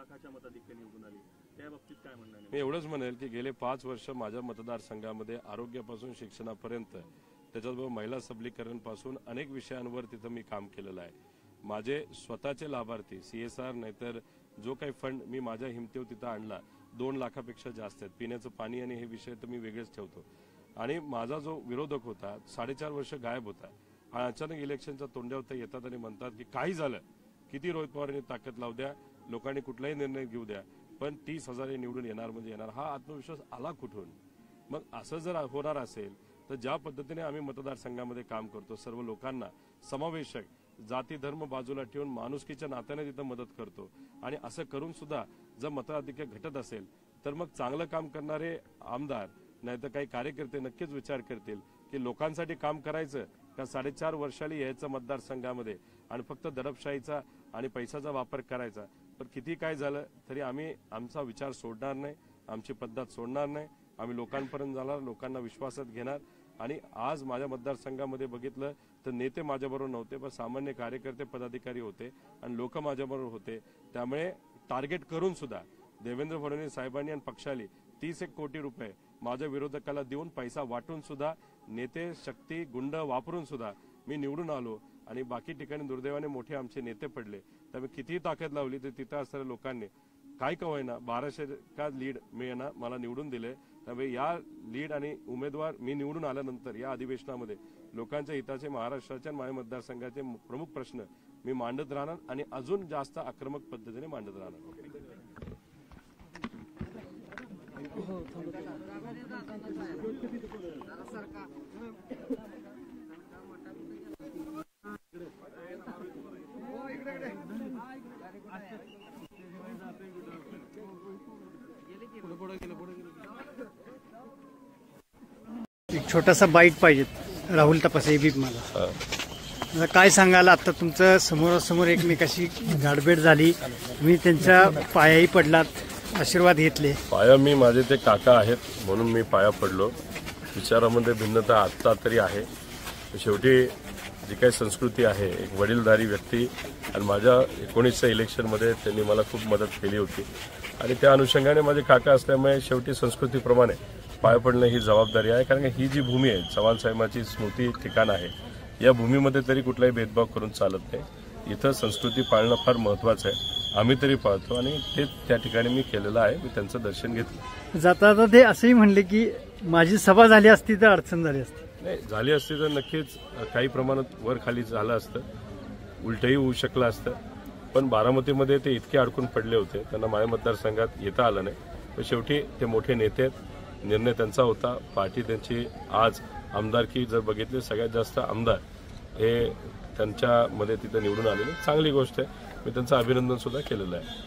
लाखाच्या मताधिक्य निवडून आली, त्या बाबतीत काय म्हणणं आहे? मी एवढंच म्हणेल की गेले 5 वर्ष माझ्या मतदारसंघामध्ये आरोग्यापासून शिक्षणापर्यंत, त्याच्याबरोबर महिला सबलीकरणपासून अनेक विषयांवर तिथं मी काम केलेलं आहे. माझे स्वतःचे लाभार्थी CSR नाहीतर जो काही फंड मी माझ्या हिमतीवर तिथं आणला 2 लाखापेक्षा जास्त आहेत. पिण्याचं पाणी आणि हे विषय तर मी वेगळेच ठेवतो. आणि माझा जो विरोधक होता 4.5 वर्ष गायब होता, आणि अचानक इलेक्शनच्या तोंडावर येतात आणि म्हणतात की काही झालं, किती रोहित पवारांनी ताकद लावू द्या, लोकांनी कुठलाही निर्णय घेऊ द्या, पण 30,000 निवडून येणार म्हणजे येणार. हा आत्मविश्वास आला कुठून? मग असं जर होणार असेल तर ज्या पद्धतीने आम्ही मतदारसंघामध्ये काम करतो, सर्व लोकांना समावेशक, जाती धर्म बाजूला ठेवून माणुसकीच्या नात्याने तिथं मदत करतो, आणि असं करून सुद्धा जर मताधिक्य घटत असेल तर मग चांगलं काम करणारे आमदार नाहीतर काही कार्यकर्ते नक्कीच विचार करतील की लोकांसाठी काम करायचं का 4.5 वर्षाला यायचं मतदारसंघामध्ये आणि फक्त दडपशाहीचा आणि पैशाचा वापर करायचा. पण किती काय झालं तरी आम्ही आमचा विचार सोडणार नाही, आमची पद्धत सोडणार नाही. आम्ही लोकांपर्यंत जाणार, लोकांना विश्वासात घेणार. आणि आज माझ्या मतदारसंघामध्ये बघितलं तर नेते माझ्याबरोबर नव्हते, पण सामान्य कार्यकर्ते पदाधिकारी होते आणि लोक माझ्याबरोबर होते. त्यामुळे टार्गेट करून सुद्धा देवेंद्र फडणवीस साहेबांनी आणि पक्षाने 31 कोटी रुपये माझ्या विरोधकाला देऊन, पैसा वाटून सुद्धा, नेते शक्ती गुंड वापरून सुद्धा मी निवडून आलो. आणि बाकी ठिकाणी दुर्दैवाने मोठे आमचे नेते पडले. त्यामुळे कितीही ताकद लावली तर तिथं असणाऱ्या लोकांनी काय का होईना 1200 का लीड मिळेना मला निवडून दिले. त्यामुळे या लीड आणि उमेदवार मी निवडून आल्यानंतर या अधिवेशनामध्ये लोकांच्या हिताचे, महाराष्ट्राच्या माझ्या मतदारसंघाचे प्रमुख प्रश्न मी मांडत राहणार आणि अजून जास्त आक्रमक पद्धतीने मांडत राहणार. एक छोटासा बाईट पाहिजे राहुल तपासे बी मला काय सांगाल? आता तुमचं समोरासमोर एकमेकाशी गाठभेट झाली, तुम्ही त्यांच्या पायाही पडलात, आशीर्वाद घेतले. पाया मी माझे ते काका आहेत म्हणून मी पाया पडलो. विचारामध्ये भिन्नता आत्ता तरी आहे. शेवटी जी काही संस्कृती आहे, एक वडीलधारी व्यक्ती, आणि माझ्या 19च्या इलेक्शनमध्ये त्यांनी मला खूप मदत केली होती आणि त्या अनुषंगाने माझे काका असल्यामुळे शेवटी संस्कृतीप्रमाणे पाया पडणं ही जबाबदारी आहे. कारण ही जी भूमी आहे, चव्हाण साहेबांची स्मृती ठिकाण आहे, या भूमीमध्ये तरी कुठलाही भेदभाव करून चालत नाही. इथं संस्कृती पाळणं फार महत्त्वाचं आहे. आम्ही तरी पाळतो आणि ते त्या ठिकाणी मी केलेलं आहे. मी त्यांचं दर्शन घेतलं. जाता जाता ते असंही म्हणले की माझी सभा झाली असती तर अडचण झाली असती. नाही, झाली असती तर नक्कीच काही प्रमाणात वर खाली झालं असतं, उलटही होऊ शकलं असतं. पण बारामतीमध्ये ते इतके अडकून पडले होते, त्यांना माझ्या मतदारसंघात येता आलं नाही. पण शेवटी ते मोठे नेते आहेत, निर्णय त्यांचा होता, पार्टी त्यांची. आज आमदारकी जर बघितली, सगळ्यात जास्त आमदार हे त्यांच्यामध्ये तिथं निवडून आलेले, चांगली गोष्ट आहे. मी त्यांचं अभिनंदन सुद्धा केलेलं आहे.